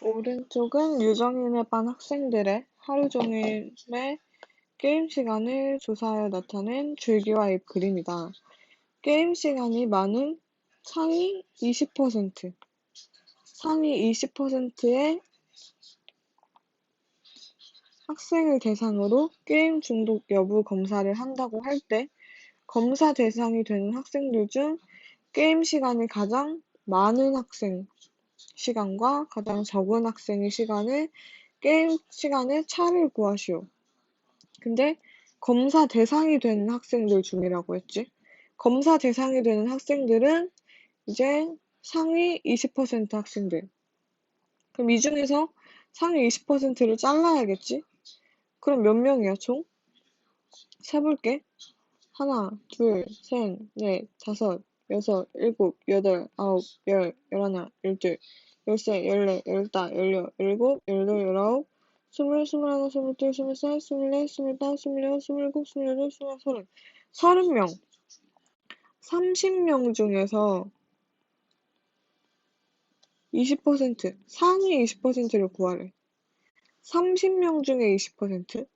오른쪽은 유정인의 반 학생들의 하루 종일의 게임 시간을 조사하여 나타낸 줄기와 잎 그림이다. 게임 시간이 많은 상위 20%, 상위 20%의 학생을 대상으로 게임 중독 여부 검사를 한다고 할 때 검사 대상이 되는 학생들 중 게임 시간이 가장 많은 학생 시간과 가장 적은 학생의 게임 시간의 차를 구하시오. 근데 검사 대상이 되는 학생들 중이라고 했지. 검사 대상이 되는 학생들은 이제 상위 20% 학생들. 그럼 이 중에서 상위 20%를 잘라야겠지? 그럼 몇 명이야, 총? 세볼게. 하나, 둘, 셋, 넷, 다섯, 여섯, 일곱, 여덟, 아홉, 열, 열하나, 열둘, 열세, 열네, 열다, 열여, 열일곱, 열여덟, 열아홉, 스물, 스물하나, 스물둘, 스물셋, 스물넷, 스물다섯, 스물여섯, 스물일곱, 스물여덟, 스물아홉, 서른. 30명. 30명 중에서 20%, 상위 20%를 구하래. 30명 중에 20%?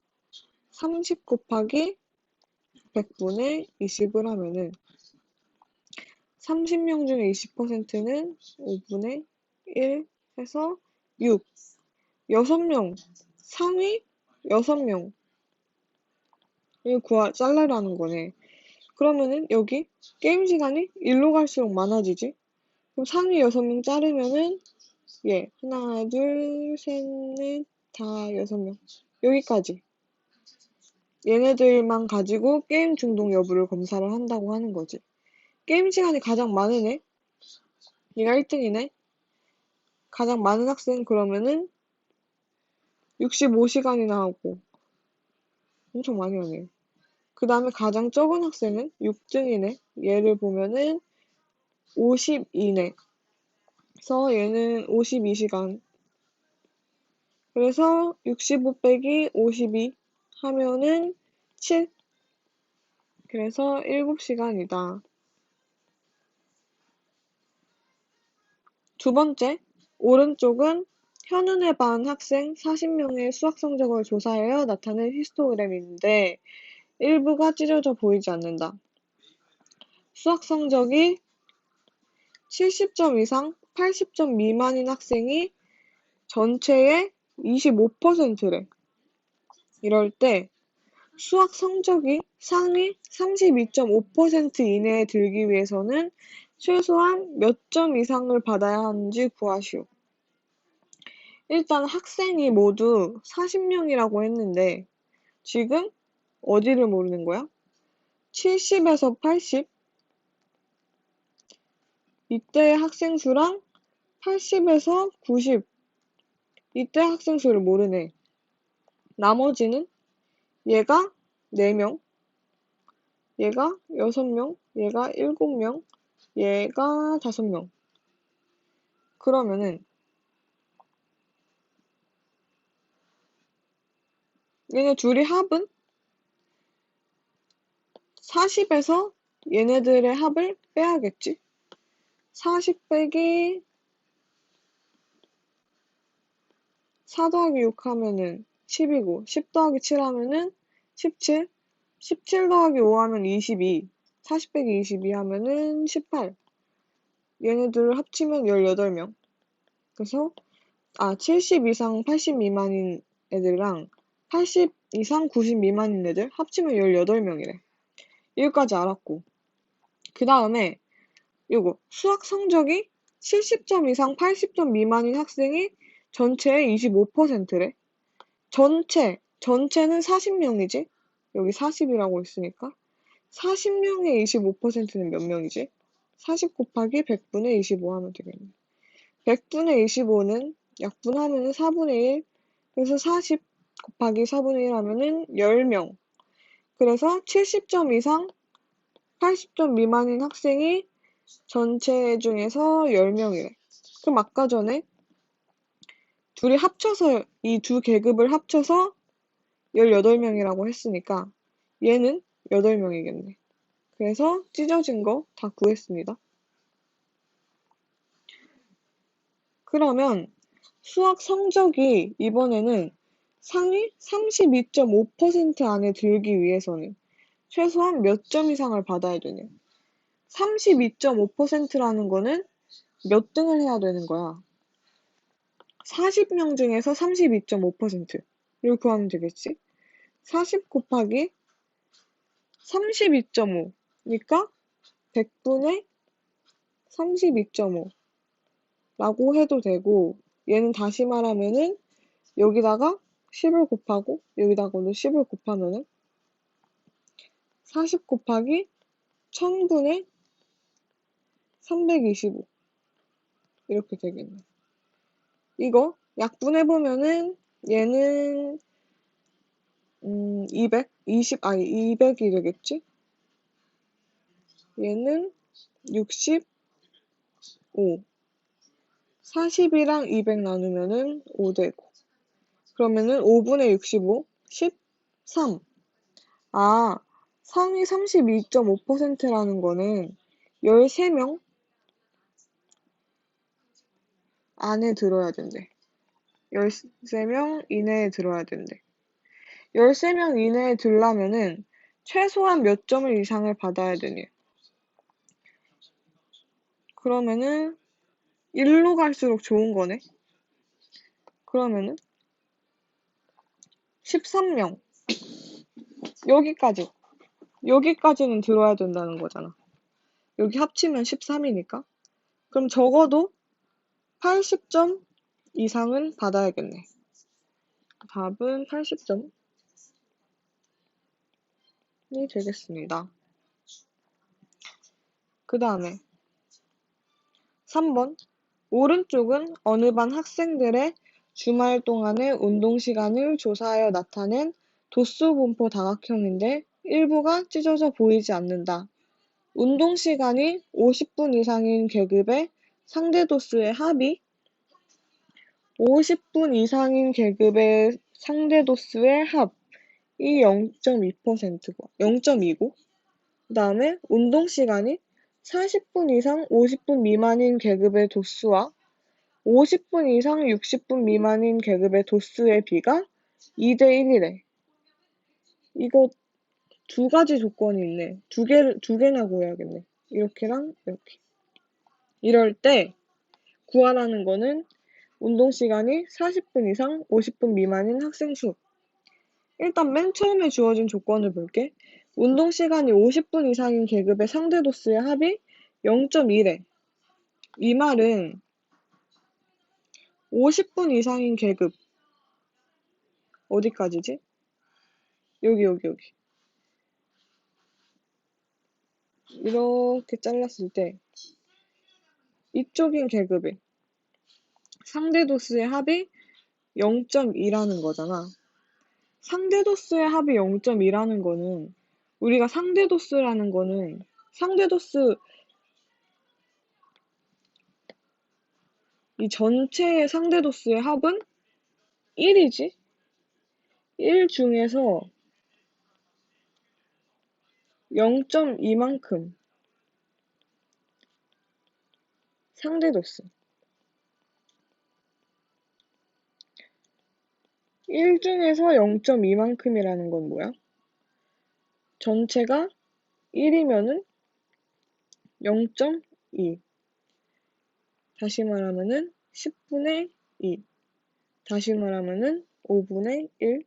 30 곱하기 100분의 20을 하면은 30명 중에 20%는 5분의 1 해서 6. 6명, 상위 6명을 잘라라는 거네. 그러면은 여기 게임 시간이 1로 갈수록 많아지지? 그럼 상위 6명 자르면은 하나, 둘, 셋, 넷, 다 6명. 여기까지. 얘네들만 가지고 게임 중독 여부를 검사를 한다고 하는 거지. 게임 시간이 가장 많은 애? 얘가 1등이네? 가장 많은 학생 그러면은 65시간이나 하고 엄청 많이 하네. 그 다음에 가장 적은 학생은 6등이네. 얘를 보면은 50이네. 그래서 얘는 52시간. 그래서 65 빼기 52 하면은 7. 그래서 7시간이다. 두 번째, 오른쪽은 현운의 반 학생 40명의 수학 성적을 조사하여 나타낸 히스토그램인데 일부가 찢어져 보이지 않는다. 수학 성적이 70점 이상 80점 미만인 학생이 전체의 25%래. 이럴 때 수학 성적이 상위 32.5% 이내에 들기 위해서는 최소한 몇 점 이상을 받아야 하는지 구하시오. 일단 학생이 모두 40명이라고 했는데 지금 어디를 모르는 거야? 70에서 80? 이때의 학생 수랑 80에서 90. 이때 학생 수를 모르네. 나머지는 얘가 4명, 얘가 6명, 얘가 7명, 얘가 5명. 그러면은 얘네 둘이 합은 40에서 얘네들의 합을 빼야겠지? 40 빼기 4 더하기 6 하면은 10이고 10 더하기 7 하면은 17, 17 더하기 5 하면 22, 40 빼기 22 하면은 18. 얘네들을 합치면 18명. 그래서 70 이상 80 미만인 애들이랑 80 이상 90 미만인 애들 합치면 18명이래. 여기까지 알았고. 그 다음에 이거 수학 성적이 70점 이상 80점 미만인 학생이 전체의 25%래. 전체는 40명이지? 여기 40이라고 있으니까 40명의 25%는 몇 명이지? 40 곱하기 100분의 25 하면 되겠네. 100분의 25는 약분하면 4분의 1. 그래서 40 곱하기 4분의 1 하면은 10명. 그래서 70점 이상 80점 미만인 학생이 전체 중에서 10명이래. 그럼 아까 전에 둘이 합쳐서 이 두 계급을 합쳐서 18명이라고 했으니까 얘는 8명이겠네. 그래서 찢어진 거 다 구했습니다. 그러면 수학 성적이 이번에는 상위 32.5% 안에 들기 위해서는 최소한 몇 점 이상을 받아야 되냐. 32.5%라는 거는 몇 등을 해야 되는 거야. 40명 중에서 32.5%를 구하면 되겠지? 40 곱하기 32.5니까 100분의 32.5 라고 해도 되고, 얘는 다시 말하면은 여기다가 10을 곱하고 여기다가도 10을 곱하면은 40 곱하기 1000분의 325 이렇게 되겠네. 이거 약분해보면은 얘는 200이 되겠지? 얘는 65. 40이랑 200 나누면은 5 되고. 그러면은 5분의 65, 13. 아, 상위 32.5%라는 거는 13명 안에 들어야 된대. 13명 이내에 들어야 된대. 13명 이내에 들려면은 최소한 몇 점을 이상을 받아야 되니. 그러면은 1로 갈수록 좋은 거네. 그러면은 13명. 여기까지는 들어야 된다는 거잖아. 여기 합치면 13이니까. 그럼 적어도 80점 이상은 받아야겠네. 답은 80점이 되겠습니다. 그 다음에 3번. 오른쪽은 어느 반 학생들의 주말 동안의 운동 시간을 조사하여 나타낸 도수 분포 다각형인데 일부가 찢어져 보이지 않는다. 운동 시간이 50분 이상인 계급의 상대 도수의 합이 50분 이상인 계급의 상대 도수의 합이 0.2%고, 0.2고, 그 다음에 운동 시간이 40분 이상 50분 미만인 계급의 도수와 50분 이상 60분 미만인 계급의 도수의 비가 2대 1이래. 이거 두 가지 조건이 있네. 두 개나 구해야겠네. 이렇게랑 이렇게. 이럴 때 구하라는 거는 운동 시간이 40분 이상 50분 미만인 학생 수. 일단 맨 처음에 주어진 조건을 볼게. 운동 시간이 50분 이상인 계급의 상대 도수의 합이 0.1래. 이 말은 50분 이상인 계급 어디까지지? 여기. 이렇게 잘랐을 때 이쪽인 계급의 상대 도수의 합이 0.2라는 거잖아. 상대 도수의 합이 0.2라는 거는 우리가 상대 도수라는 거는 상대 도수 이 전체의 상대 도수의 합은 1이지? 1 중에서 0.2만큼 상대 도수 1 중에서 0.2만큼이라는 건 뭐야? 전체가 1이면은 0.2. 다시 말하면은 10분의 2. 다시 말하면은 5분의 1.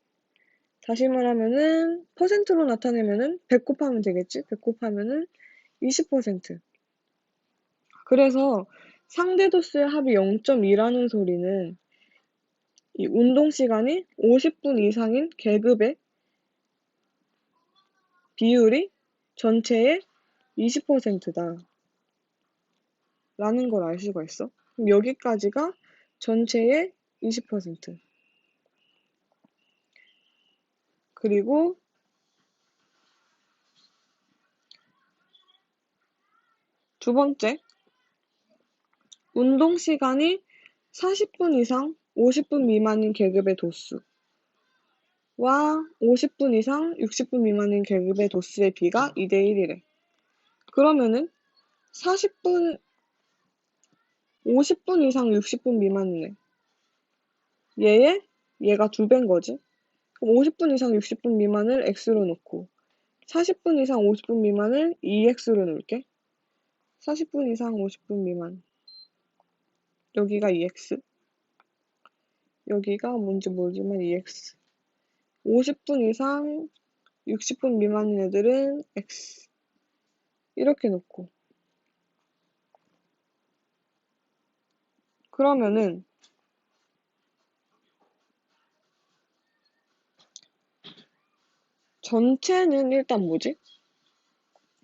다시 말하면은 퍼센트로 나타내면은 100 곱하면 되겠지? 100 곱하면은 20%. 그래서 상대 도수의 합이 0.2라는 소리는 이 운동 시간이 50분 이상인 계급의 비율이 전체의 20%다. 라는 걸 알 수가 있어. 그럼 여기까지가 전체의 20%. 그리고 두 번째, 운동 시간이 40분 이상 50분 미만인 계급의 도수와 50분 이상 60분 미만인 계급의 도수의 비가 2대 1이래. 그러면은 40분, 50분 이상 60분 미만이네. 얘가 2배인 거지. 그럼 50분 이상 60분 미만을 x로 놓고 40분 이상 50분 미만을 2x로 놓을게. 40분 이상 50분 미만. 여기가 2x. 여기가 뭔지 모르지만 2x. 50분 이상 60분 미만인 애들은 x. 이렇게 놓고. 그러면은 전체는 일단 뭐지?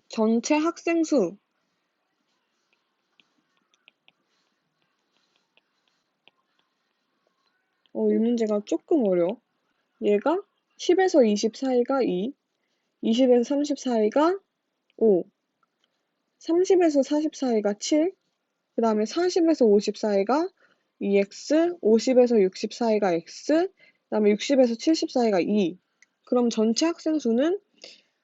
전체 학생 수. 이 문제가 조금 어려워. 얘가 10에서 20 사이가 2, 20에서 30 사이가 5, 30에서 40 사이가 7, 그 다음에 40에서 50 사이가 2x, 50에서 60 사이가 x, 그 다음에 60에서 70 사이가 2. 그럼 전체 학생 수는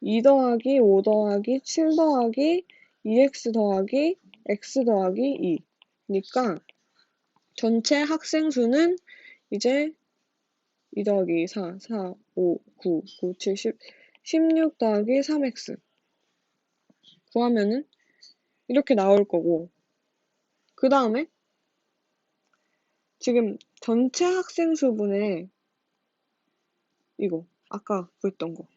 2 더하기 5 더하기 7 더하기 2x 더하기 x 더하기 2. 그러니까 전체 학생 수는 이제 2 더하기 4, 4, 5, 9, 9, 7, 10, 16 더하기 3x 구하면은 이렇게 나올 거고, 그 다음에 지금 전체 학생 수분의 이거 아까 구했던 거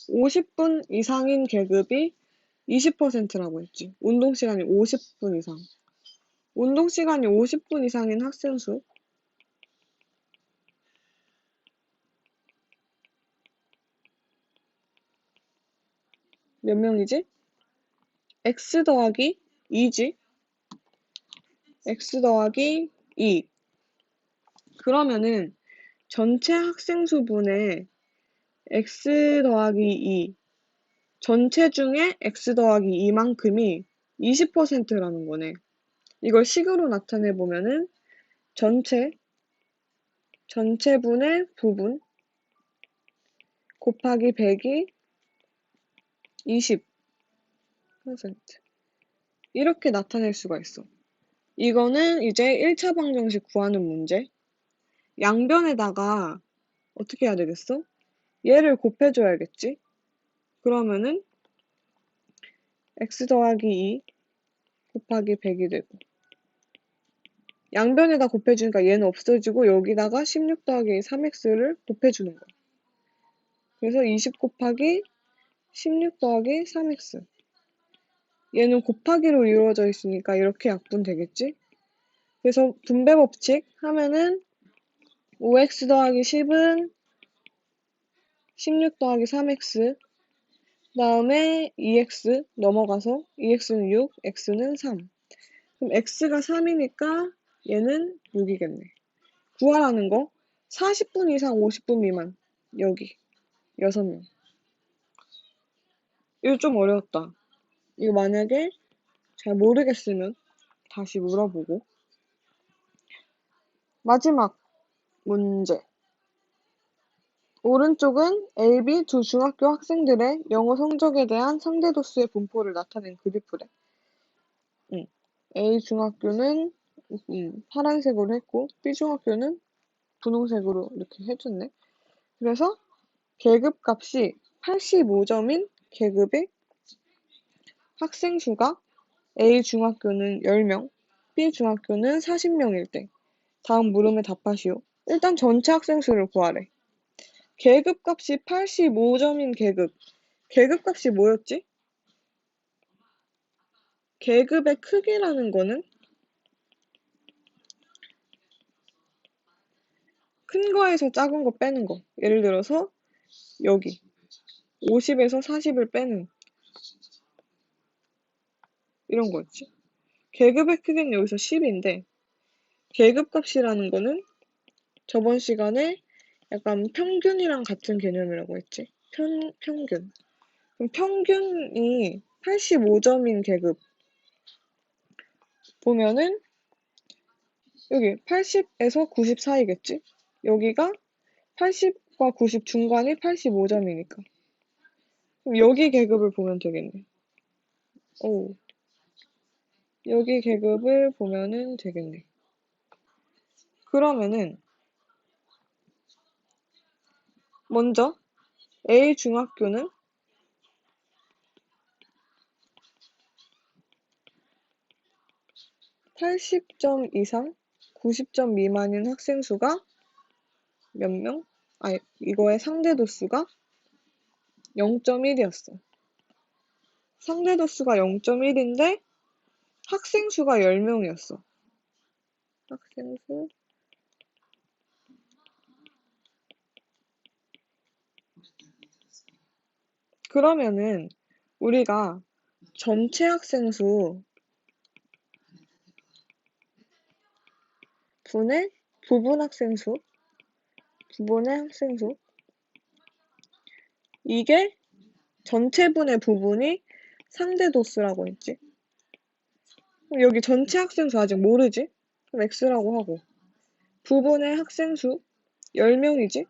50분 이상인 계급이 20%라고 했지. 운동시간이 50분 이상. 운동시간이 50분 이상인 학생 수 몇 명이지? x 더하기 2지. x 더하기 2. 그러면은 전체 학생 수분의 x 더하기 2 전체 중에 x 더하기 2만큼이 20%라는 거네. 이걸 식으로 나타내보면은 전체분의 부분 곱하기 100이 20% 이렇게 나타낼 수가 있어. 이거는 이제 1차 방정식 구하는 문제. 양변에다가 어떻게 해야 되겠어? 얘를 곱해줘야겠지? 그러면은 x 더하기 2 곱하기 100이 되고, 양변에다 곱해주니까 얘는 없어지고 여기다가 16 더하기 3x를 곱해주는 거야. 그래서 20 곱하기 16 더하기 3x. 얘는 곱하기로 이루어져 있으니까 이렇게 약분되겠지? 그래서 분배 법칙 하면은 5x 더하기 10은 16 더하기 3x, 그 다음에 2x 넘어가서 2x는 6, x는 3. 그럼 x가 3이니까 얘는 6이겠네. 구하라는 거 40분 이상 50분 미만. 여기 6명. 이거 좀 어려웠다. 이거 만약에 잘 모르겠으면 다시 물어보고. 마지막 문제. 오른쪽은 A, B 두 중학교 학생들의 영어 성적에 대한 상대도수의 분포를 나타낸 그래프래. A 중학교는 파란색으로 했고 B 중학교는 분홍색으로 이렇게 해줬네. 그래서 계급값이 85점인 계급의 학생 수가 A 중학교는 10명, B 중학교는 40명일 때 다음 물음에 답하시오. 일단 전체 학생 수를 구하래. 계급값이 85점인 계급. 계급값이 뭐였지? 계급의 크기라는 거는 큰 거에서 작은 거 빼는 거. 예를 들어서 여기 50에서 40을 빼는 이런 거였지. 계급의 크기는 여기서 10인데 계급값이라는 거는 저번 시간에 약간 평균이랑 같은 개념이라고 했지. 평균. 그럼 평균이 85점인 계급 보면은 여기 80에서 90 사이겠지? 여기가 80과 90 중간이 85점이니까. 그럼 여기 계급을 보면 되겠네. 오. 여기 계급을 보면은 되겠네. 그러면은 먼저 A 중학교는 80점 이상, 90점 미만인 학생 수가 몇 명? 이거의 상대 도수가 0.1이었어. 상대 도수가 0.1인데 학생 수가 10명이었어. 학생 수 그러면은 우리가 전체 학생 수 분의 부분 학생 수 부분의 학생 수 이게 전체분의 부분이 상대 도수라고 했지. 그럼 여기 전체 학생 수 아직 모르지? 그럼 x라고 하고 부분의 학생 수 10명이지?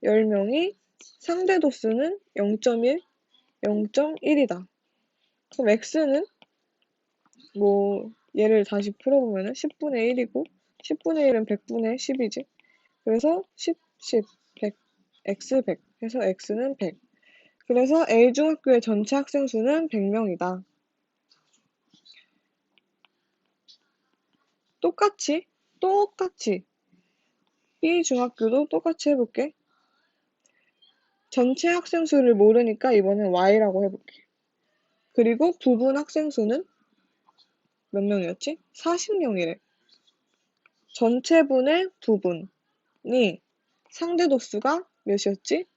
10명이 상대 도수는 0.1, 0.1이다. 그럼 x는 뭐 얘를 다시 풀어보면은 10분의 1이고 10분의 1은 100분의 10이지. 그래서 10, 10, 100, x 100 해서 x는 100. 그래서 A중학교의 전체 학생 수는 100명이다. 똑같이 B중학교도 똑같이 해볼게. 전체 학생 수를 모르니까 이번엔 Y라고 해볼게. 그리고 부분 학생 수는 몇 명이었지? 40명이래. 전체분의 부분이 상대 도수가 몇이었지?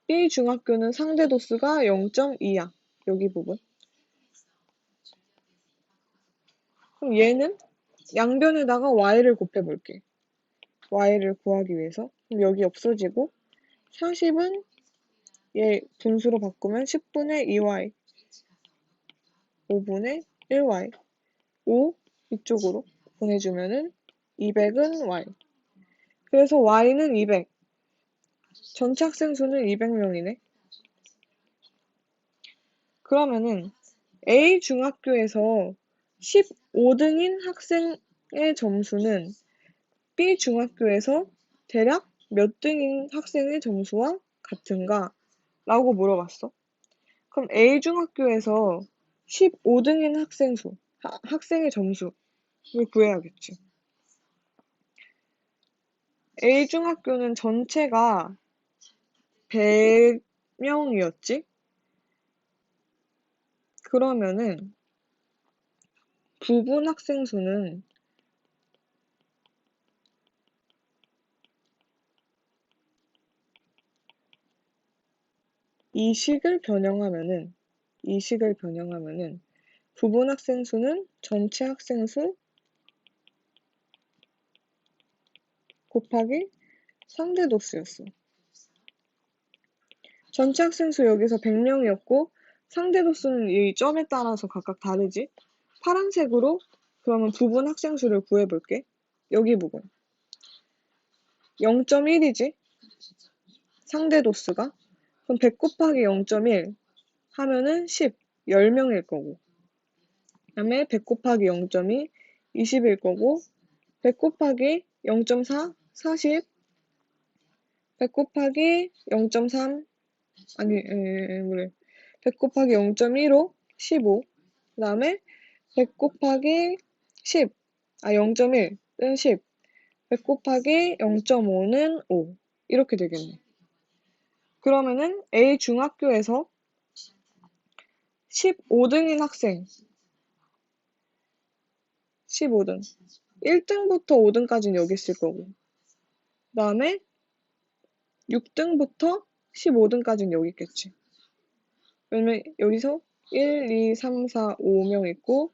B중학교는 상대 도수가 0.2야. 여기 부분. 그럼 얘는 양변에다가 y를 곱해볼게. y를 구하기 위해서. 그럼 여기 없어지고 40은 얘 분수로 바꾸면 10분의 2y, 5분의 1y, 5 이쪽으로 보내주면은 200은 y. 그래서 y는 200. 전체 학생 수는 200명이네. 그러면은 A 중학교에서 15등인 학생의 점수는 B 중학교에서 대략 몇 등인 학생의 점수와 같은가? 라고 물어봤어. 그럼 A 중학교에서 15등인 학생의 점수를 구해야겠지. A 중학교는 전체가 100명이었지? 그러면은 부분 학생 수는 이 식을 변형하면은 부분 학생 수는 전체 학생 수 곱하기 상대 도수였어. 전체 학생 수 여기서 100명이었고 상대 도수는 이 점에 따라서 각각 다르지? 파란색으로 그러면 부분 학생 수를 구해볼게. 여기 부분. 0.1이지? 상대 도수가. 그럼 100 곱하기 0.1 하면은 10, 10명일 거고. 그 다음에 100 곱하기 0.2, 20일 거고. 100 곱하기 0.4, 40. 100 곱하기 0.3, 그래. 100 곱하기 0.15, 15. 그 다음에 100 곱하기 10, 0.1은 10. 100 곱하기 0.5는 5. 이렇게 되겠네. 그러면은 A 중학교에서 15등인 학생, 15등. 1등부터 5등까지는 여기 있을 거고. 그 다음에 6등부터 15등까지는 여기 있겠지. 왜냐면 여기서 1, 2, 3, 4, 5명 있고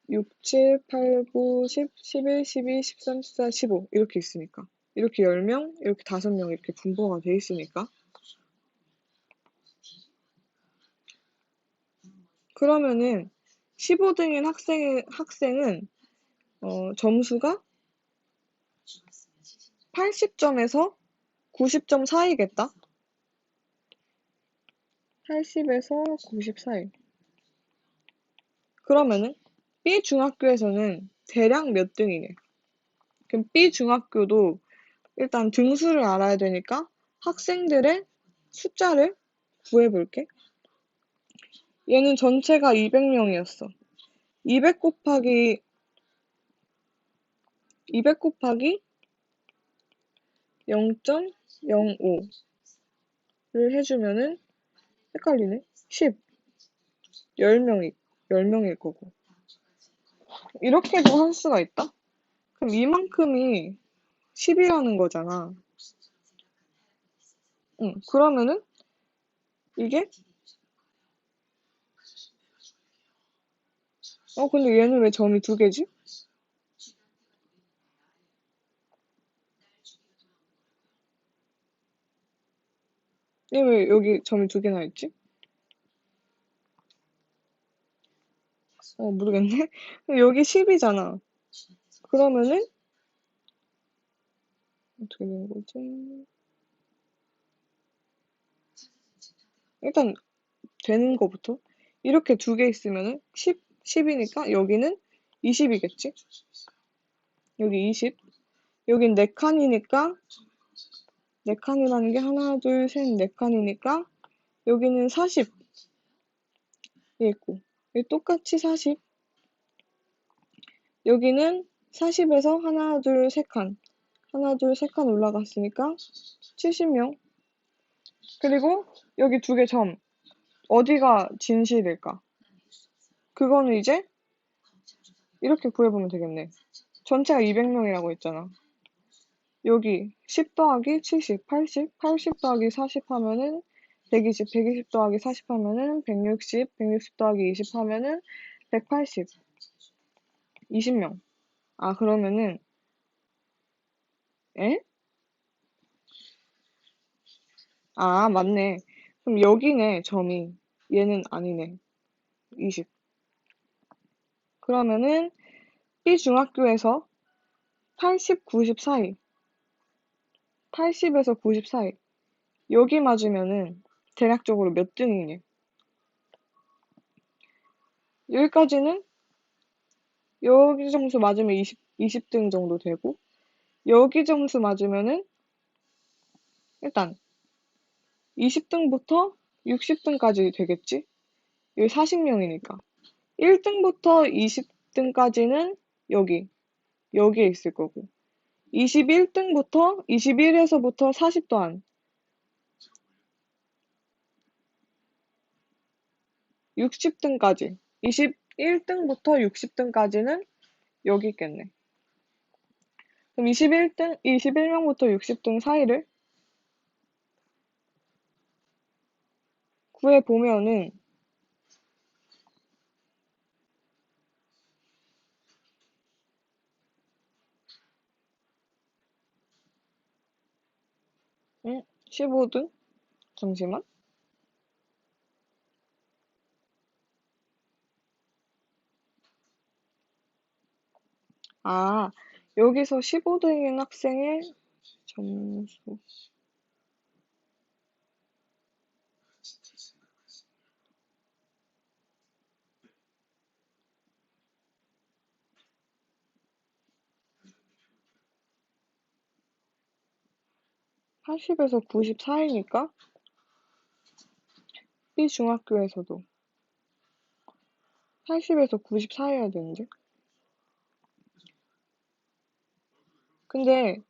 6, 7, 8, 9, 10, 11, 12, 13, 14, 15 이렇게 있으니까. 이렇게 10명, 이렇게 5명 이렇게 분포가 돼 있으니까. 그러면은 15등인 학생은 점수가 80점에서 90점 사이겠다. 80에서 90 사이. 그러면은 B 중학교에서는 대략 몇 등이래. 그럼 B 중학교도 일단 등수를 알아야 되니까 학생들의 숫자를 구해볼게. 얘는 전체가 200명이었어. 200 곱하기 0.05를 해주면은 헷갈리네. 10, 10명일 거고. 이렇게도 할 수가 있다? 그럼 이만큼이 10이라는 거잖아. 응, 그러면은 이게 근데 얘는 왜 점이 2개지? 얘 왜 여기 점이 2개나 있지? 모르겠네. 여기 10이잖아. 그러면은 어떻게 되는 거지? 일단 되는 거부터 이렇게 2개 있으면은 10이니까 여기는 20이겠지? 여기 20. 여긴 4칸이니까 4칸이라는 게 하나, 둘, 셋, 4칸이니까 여기는 40이 있고 여기 똑같이 40. 여기는 40에서 하나, 둘, 3칸. 하나, 둘, 3칸 올라갔으니까 70명. 그리고 여기 2개 점. 어디가 진실일까? 그거는 이제 이렇게 구해보면 되겠네. 전체가 200명이라고 했잖아. 여기 10 더하기 70, 80 더하기 40 하면은 120, 120 더하기 40 하면은 160, 160 더하기 20 하면은 180, 20명. 아, 그러면은, 에? 아, 맞네. 그럼 여기네, 점이. 얘는 아니네. 20. 그러면은 B 중학교에서 80, 90 사이. 80에서 90 사이. 여기 맞으면은 대략적으로 몇 등이니? 여기까지는 여기 점수 맞으면 20등 정도 되고, 여기 점수 맞으면은 일단 20등부터 60등까지 되겠지? 여기 40명이니까. 1등부터 20등까지는 여기에 있을 거고. 21등부터 21에서부터 40 더한 60등까지. 21등부터 60등까지는 여기 있겠네. 그럼 21명부터 60등 사이를 구해보면은 15등? 잠시만. 아, 여기서 15등인 학생의 점수. 80에서 90 사이니까 B 중학교에서도 80에서 90 사이여야 되는데. 근데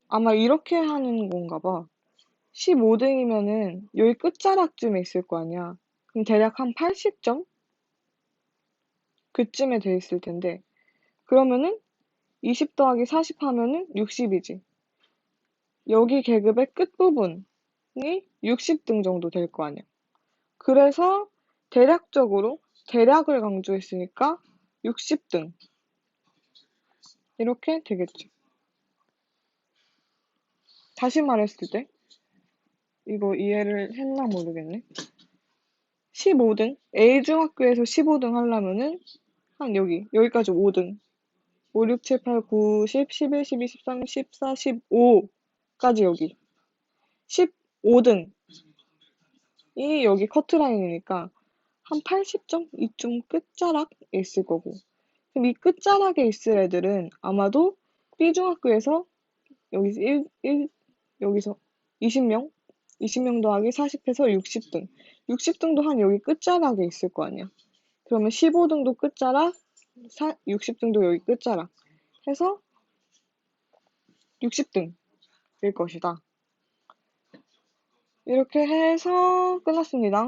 아마 이렇게 하는 건가 봐. 15등이면은 여기 끝자락쯤에 있을 거 아니야. 그럼 대략 한 80점? 그쯤에 돼 있을 텐데. 그러면은 20 더하기 40 하면은 60이지. 여기 계급의 끝부분이 60등 정도 될 거 아니야. 그래서 대략적으로 대략을 강조했으니까 60등 이렇게 되겠지. 다시 말했을 때 이거 이해를 했나 모르겠네. 15등 A중학교에서 15등 하려면은 한 여기까지 5등 5, 6, 7, 8, 9, 10, 11, 12, 13, 14, 15까지 여기 15등이 여기 커트라인이니까 한 80점 이쯤 끝자락에 있을 거고 그럼 이 끝자락에 있을 애들은 아마도 B중학교에서 여기서 여기서 20명? 20명 더하기 40 해서 60등. 60등도 한 여기 끝자락에 있을 거 아니야. 그러면 15등도 끝자락, 60등도 여기 끝자락 해서 60등일 것이다. 이렇게 해서 끝났습니다.